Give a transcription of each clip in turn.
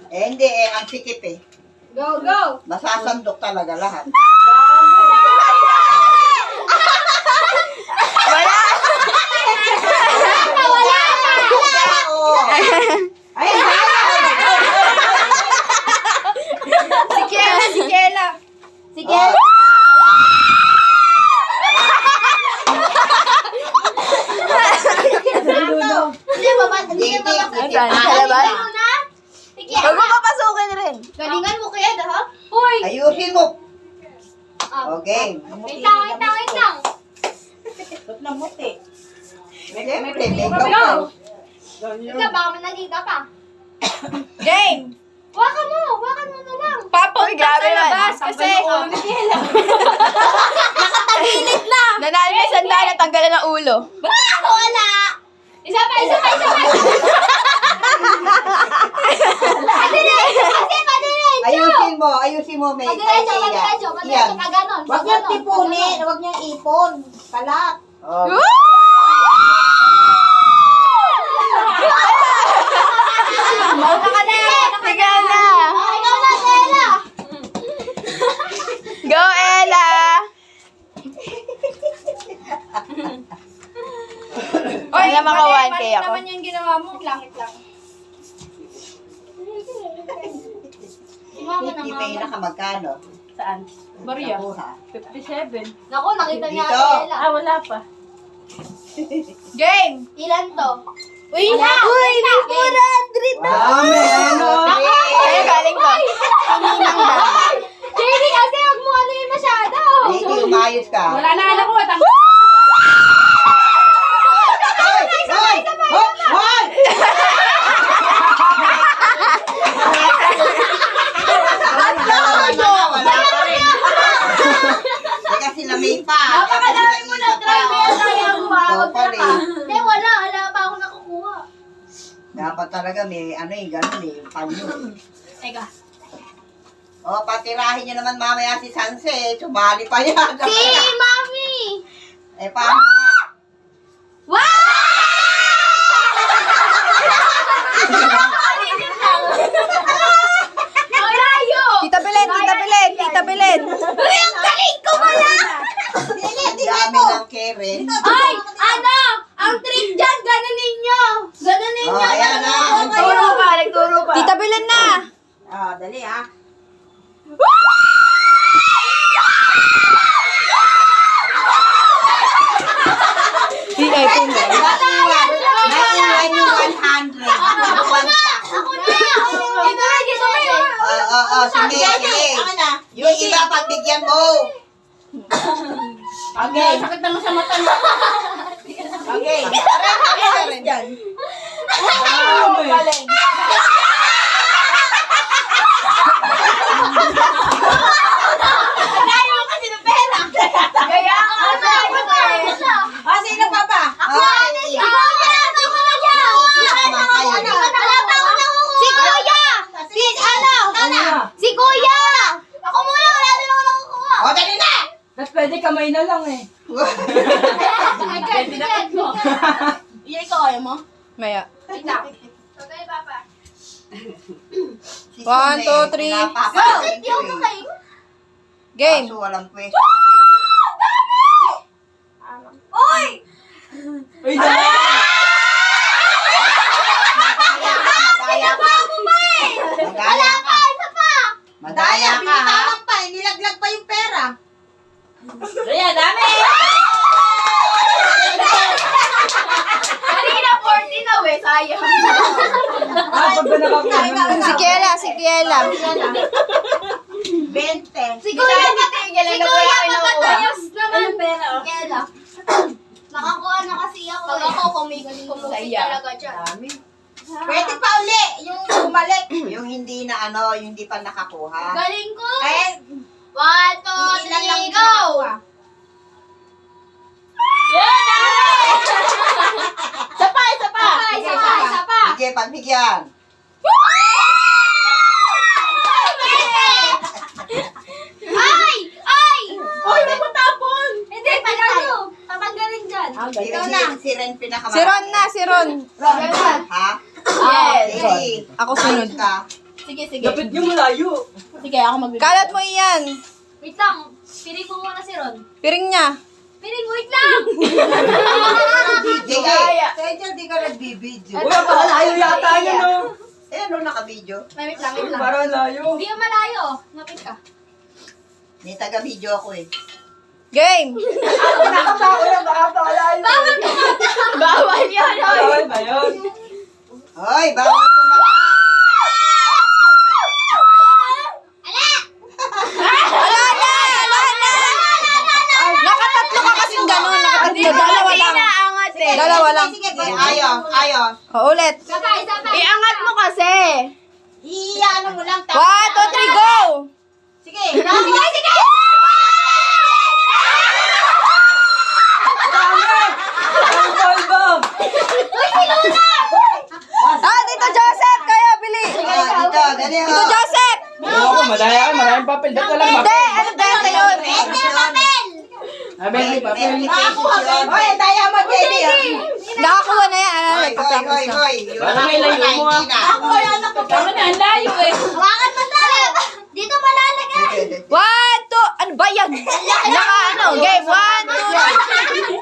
Hindi ang sikip eh. Go, go! Masasandok talaga lahat. Wala! Wala! Ay, Si Kiela, si Kiela. Si Kiela. Hindi ba ba? Hindi ba ba? Saan? Sa labas? Sige. Huwag mo papasukin rin. Galingan mo kaya ha? Hoy! ayusin mo. Okay. Wait lang, wait lang, wait lang. Siyempre, may ikaw. Ikaw, baka may naging pa. Game! Wakan mo na lang. Papunta sa labas kasi Nakatagilid na. nanalo na sandal na tanggalan ng ulo. Ba't ako wala? Isa pa, isa pa, isa pa. Madiretso. Ayusin mo, may Madiretso, madiretso, madiretso. Pag ganon, Huwag niyang tipunin, huwag niyang ipon. Kalat. Oh. Mauna ka na. Sige na! Ikaw na, Stella. Go, Ella! Ay, na maka 1K ako. naman yung ginawa mo. Langit lang. Mama na, Hindi mama. pay na ka magkano? Saan? Maria? Nakuha. 57. Naku, nakita niya Dito. ate Ella. Ah, wala pa. Game! Ilan to? Uy, uy, may 400 na! Wow, may ano. Kaya galing to. Kaninang ba? JD, kasi huwag mo ano yun masyado. Hindi, umayos ka. Wala na alam ko. Hoy! Hoy! Hoy! Hoy! Wala pa rin. Teka, sila may pa. Napakadami mo na try. Kaya kaya umawag Opo, ka. Hindi, wala pa ako nakukuha. Dapat talaga may ano eh, ganun eh, panyo. Teka. O, patirahin niyo naman mamaya si Sanse. Sumali pa yan. Si Mami! Eh, paano nga? Wow! Malayo! Tita Belen, Tita Belen, Tita Belen. Uy, ang galing ko pala! Ang dami ng Karen. Ay! Ano? Ang trick dyan, ganon ninyo! Ganon ninyo! Oh, ayan na. Nagturo pa, nagturo pa. Tita Belen na! Ah, dali ah. Di ay kung Naiwan yung 100. Ako na! Ito na, dito na! Oo, sige, sige. Yung iba, pagbigyan mo. Okay. Sakit naman sa mata mo. Okay. Layo kasi ng pera! Kaya Ano na? Ah, sino pa ba? Ako na! Ikaw na! Ako na dyan! Wala pa ako nakukuha! Si Kuya! Si ano? Si Kuya! Ako muna! Wala din ako nakukuha! O, dali na! Tapos pwede kamay na lang eh. Ay, God! Iya, ikaw ayaw mo? Maya. Wait lang. Okay, Papa. Si 1, Sune, 2, 3. pinapapasin Hindi ako ko eh. makain. Game. Kaso walang pwesto. Oy! Uy, Madaya ka. Madaya ka. Isa pa! Madaya ka, ha? Pinitaman pa, nilaglag pa yung pera. Rhea, dami! Kanina 40 na we, sayang. Ah, pag ba nakakuha? Si Kiela, si Kiela. 20. Si Kuya patigil. Si Kuya papatayos naman. Anong pera? Oh? Kela. Nakakuha na kasi ako. Pag ako kumikit talaga dyan. Pwede pa uli, yung bumalik. Yung hindi na ano, yung hindi pa nakakuha. Galing ko. Eh, 1, 2, 3, go! Isa pa, isa pa! Isa pa, isa pa. Sige, pagbigyan. Ay! Ay! Ay, napatapon! Hindi, pagano. Tatanggalin dyan. Si Ren pinakamalaki. Si Ron na, si Ron. Ha? Yes. Sige. Ako sunod. Ayos ka. Sige, sige. Lapit niyo malayo. Sige, ako magbibigay. Kalat mo iyan. Wait lang. Piling mo muna si Ron. Piring niya. Piling, wait lang! Sige. Kaya di ka nagbibidyo. Uy, ang pakalayo yata yun, no? Eh, ano naka-video? Wait lang, wait lang. Parang layo. Hindi ka malayo. Ngapit ka. May taga-video ako eh. Game. Nakapako lang, baka pakalayo. Bawal yan, oy. Bawal ba yun? Hoy, bawal ko Ala na! Nakatatlo ka kasing gano'n. Nakatatlo. Dalawa lang. Dalawa lang. Sige, ayaw, ayaw. O, ulit. Isa pa, isa pa. Iangat mo kasi. Iyaano mo lang. 1, 2, 3, go! Sige. Sige, sige! Ang polvo! Dito Joseph! Kayo, bili! Dito, dali Dito Joseph! Ako, madaya ka, maraming papel. Ba't walang Hindi! papel? Ano benta yun? Sabi, may papel. Hoy, daya mo, Teddy. Nakakuha na yan. Ano, Hoy, hoy, nagpa-practice hoy, na. hoy. Baka may layo mo, ah. Ako, anak ko. Tama na, ang layo eh. Hawakan mo na! Dito malalagay! 1, 2, ano ba yan? Naka ano, game, 1, 2, 3.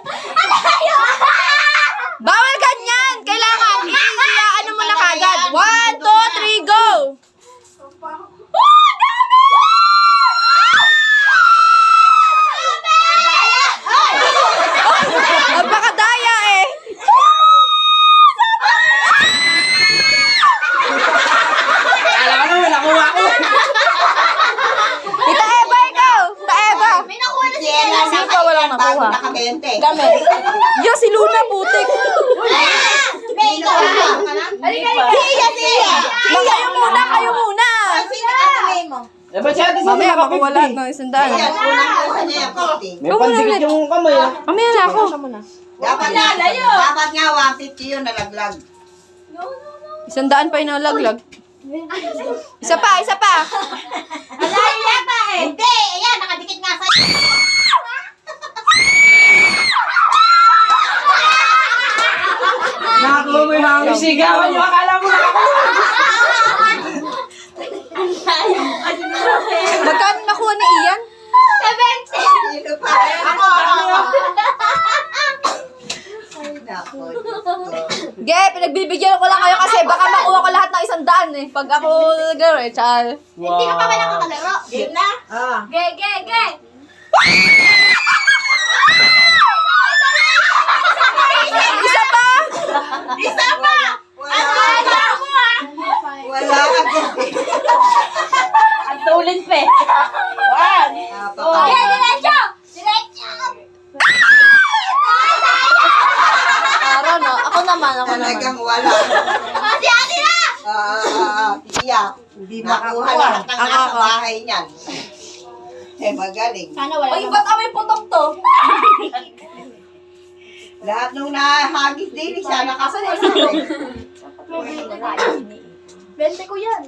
Bawal ganyan! Kailangan, ano mo na kagad. 1, 2, 3, go! Napakadaya eh! Kala ko naman, nakuha ko. Tita Eva, ikaw! Tita Eva! May nakuha na si Siya Sino pa walang nakuha? Naka-20. Kami. Yo, si Luna, putik. Sino ka? Siya! Kayo muna, kayo muna! Sino ang name mo? Eh, ba't siya? Mamaya ako wala ng isandaan. Ayan, unang-una niya yung 50. May pandikit yung kamay, ah. Mamaya na ako. Dapat nga 150 yun nalaglag. Isandaan pa yung nalaglag. Isa pa, isa pa. Alaya pa eh! Hindi, ayan, nakadikit nga sa'yo. Nakakuha mo yung hangin. Sigawan nyo, akala mo nakakuha. Magkano nakuha ni Ian? 70! Sino pa? Ako. Ay, nako. Ge, pinagbibigyan ko lang kayo kasi baka makuha ko lahat ng isandaan eh. Pag ako nagaro eh, tsaka... Hindi ka pa ba nakakalaro? Game na? Ge, ge, ge! Isa pa! Isa pa! Wala. Wala. Ang tulin pa eh. Ge, diretso! Diretso! Aaron, no? Ako naman, ako naman. Talagang wala. Si ate na! Tiyak. Hindi makuha lahat ng nasa Ako. bahay niyan. Eh, magaling. Sana wala Ay, ba't amoy putok to? Lahat nung nahagis din, siya nakakuha. 20 ko yan.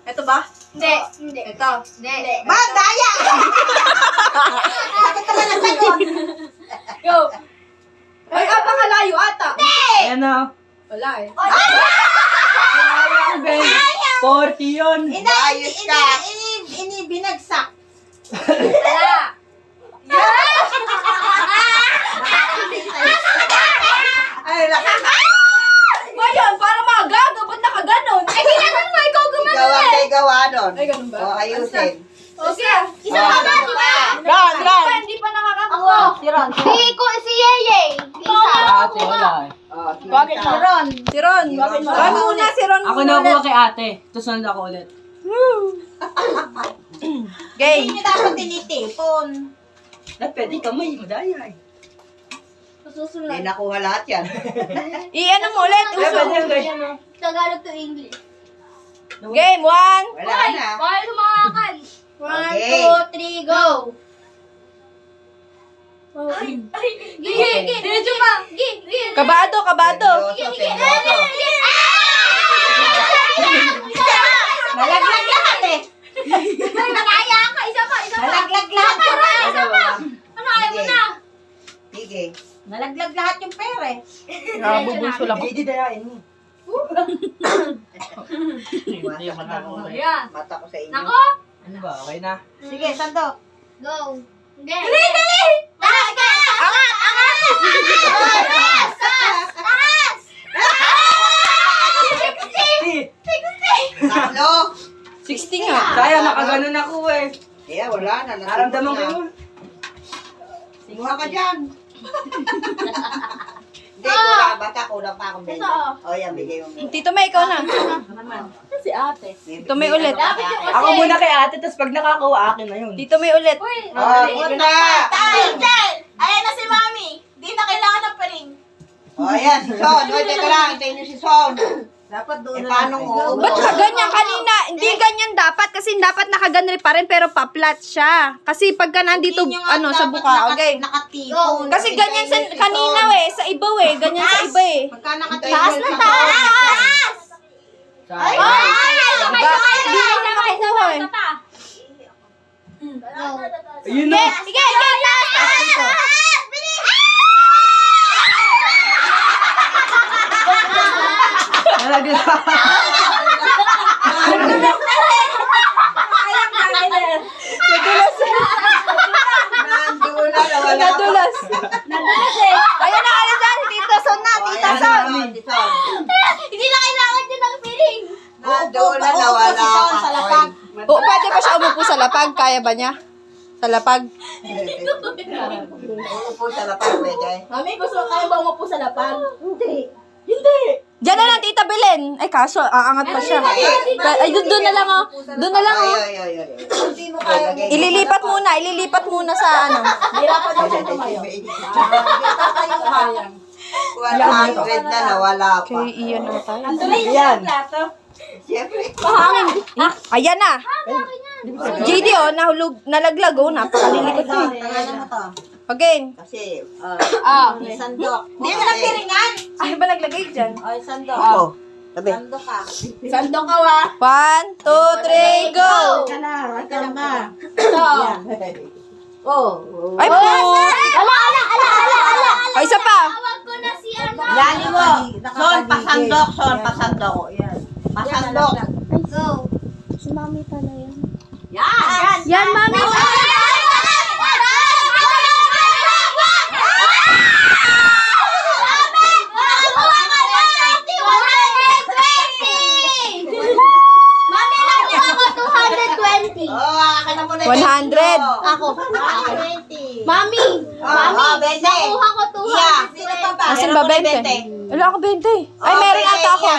Ito ba? Hindi. Hindi. Ito. Hindi. Man, daya! Sakit naman ang sagot. Go! Ay, apakalayo ata. Ayan na. Wala eh. Ayan, Ben. 40 yun. Ayos ka. Binagsak. Wala! Ay, lakas. Ngayon, para magaga, ba't nakaganon? Eh, kailangan mo ikaw gumano Ikaw ang eh! may gawa nun. Ay, ganun ba? O, ayusin. Okay. Isa pa ba, di ba? Hindi pa nakakakuha. Si Yeye. Isa. Ate, wala eh. Bakit si Ron? Si Ron. Bakit mo? Ron muna, si Ron Ako muna nakuha ulit. kay ate. Tapos sunod ako ulit. Game. Hindi niyo dapat tinitipon. Pwede kamay, madaya eh. Susunod. May nakuha lahat yan. I-ano mo ulit. Uso. Tagalog to English. Game, 1. Wala na. Bawal lumakan. 1, 2, 3, Okay. go! Gigi, diretso pa! Gigi! Kabado, kabado. Seryoso. Nalaglag lahat eh. Nakaya ka! Isa pa! Isa pa! Nalaglag lahat. Isa pa! Ano ayaw mo na? Sige. Nalaglag lahat yung pera eh. Nabubulso lang. Hindi dayain mo. Mata ko sa inyo. Nako! Ano ba? Okay na? Sige, sandok. Go! Dali! Dali! Taas! Angat! Angat! Taas! Taas! Tatlo. 60 nga. Kaya nakaganon ako eh. Kaya wala na. Naramdaman ko yun. Simuha ka dyan. Hindi, kulang. Bata, kulang pa akong benta. O, yan, bigay mo. Tito May, ikaw na. Si ate. Tito May ulit. Ako muna kay ate, tapos pag nakakuha, akin na yun. Tito May ulit. O, ito na. Ayan na si Mami. Di na kailangan ng paring. O, yan, si Son. O, teka lang. Hintayin niyo si Son. Dapat doon Paano mo? Ba't ka ganyan kanina? Hindi ganyan dapat kasi dapat nakaganri pa rin pero pa-flat siya. Kasi pagka nandito sa buka, okay. Nakatipon. Kasi ganyan sa kanina sa iba ganyan sa iba Pagka nakatipon. Taas na taas! Ay! Sabay sabay! Hindi na makukuha eh. Ayun na. Sige! Sige! Taas! Bilis! Nalagyan. Nandula na wala. Nadulas. Ayun na, alisan. Tita Son na, Tita Son. Si Son. Hindi na kailangan din ng piling. Nandula na wala si Son pa. sa lapag. O, pwede ba siya umupo sa lapag? Kaya ba niya? Sa lapag? Uupo sa lapag, pwede. Mami, gusto kayo ba umupo sa lapag? Diyan na lang, Tita Belen. Ay, kaso, aangat pa siya. Ay, doon na lang, oh. Doon na lang, oh. Ay. Hindi mo kaya. Ililipat muna sa ano. Hirapan mo siya tumayo. Wala na nawala pa. Kay iyon na tayo. Yan. Siyempre. Ayan na. JD, oh, nalaglag, oh. Napakalilikot ko. Tangalan mo to. Again. Kasi, May sandok. Hindi mo na piringan. Ay, ba naglagay dyan? O, sandok. ito. Sabi. Sandok ka. Sandok ka wa. 1, 2, 3, go! Ka na. Ka na ba? Ay, po! Ay, isa pa. Tawag ko na si ano. Lali mo. Son, pasandok. Son, pasandok. Pasandok. Go. Yan. Yan, mami. Mami, nakuha ko 220. Akin na muna. 100. Ako. 20. Mami. Mami. Bente. Nakuha ko Iya. 200. Sino pa ba? Asan ba 20? Wala ako 20. Ay, meron ata ako.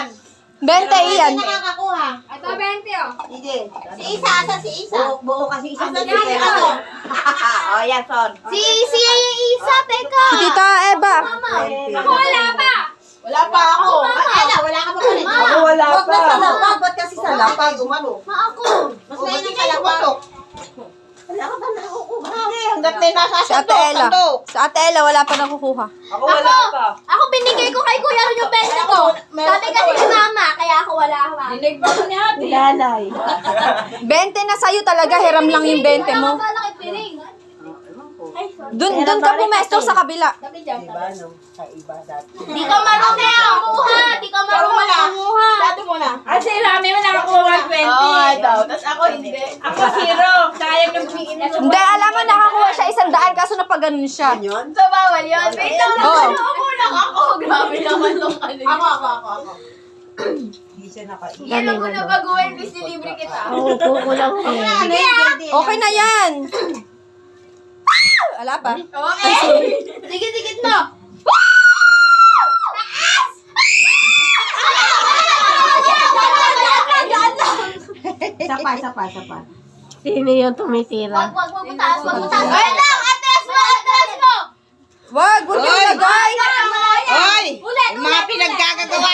20, iyan. Nakakakuha. Ito 20 oh. Sige. Si Isa, asa si Isa? Buo kasi isang Asan bibigay si ako. Isa? O, yan, Son. Si Isa, teka. Si Tita Eva. Mama. Ako wala pa. Wala pa ako. Wala, wala ka pa pala. Ako wala Huwag na pa. sa lapag. Ba't kasi sa lapag? Umano. Ma ako. Mas O, ba't mainit di sa kayo lapag. pumasok? Wala ka ba nakukuha? Hindi, hanggat may nasa Si Ate Ella. sandok. Sa Ate Ella, wala pa nakukuha. Ako wala pa. Ako binigay ko kay Kuya Ron yung 20 ko. Sabi kasi ni Mama, kaya ako wala pa. Lalay. 20 na sa'yo talaga, hiram lang yung 20 mo. Wala kay Piring. Doon ka pumesto sa kabila. Diba, no? Sa iba dati. Di ka marunong kumuha. Di ka marunong kumuha. Dati mo na. Kasi Rami mo nakakuha 120. Tapos ako hindi. Ako 0. Sayang yung humingi na. Hindi, alam mo, nakakuha siya 100 kaso napaganon siya. Yun? So, bawal yun. Wait lang. Oo. Nakukulang ako. Grabe naman tong kanina. Ako. Hindi siya nakain. Alam mo na baguhin, please delivery kita. Okay na yan. Wala pa. Okay. Sige, sige mo. Isa pa. Sino yung tumitira? Wag mo taas, wag mo taas. Ay lang, atras mo. Wag, huwag yung lagay. Hoy! Ulit, Yung mga pinaggagawa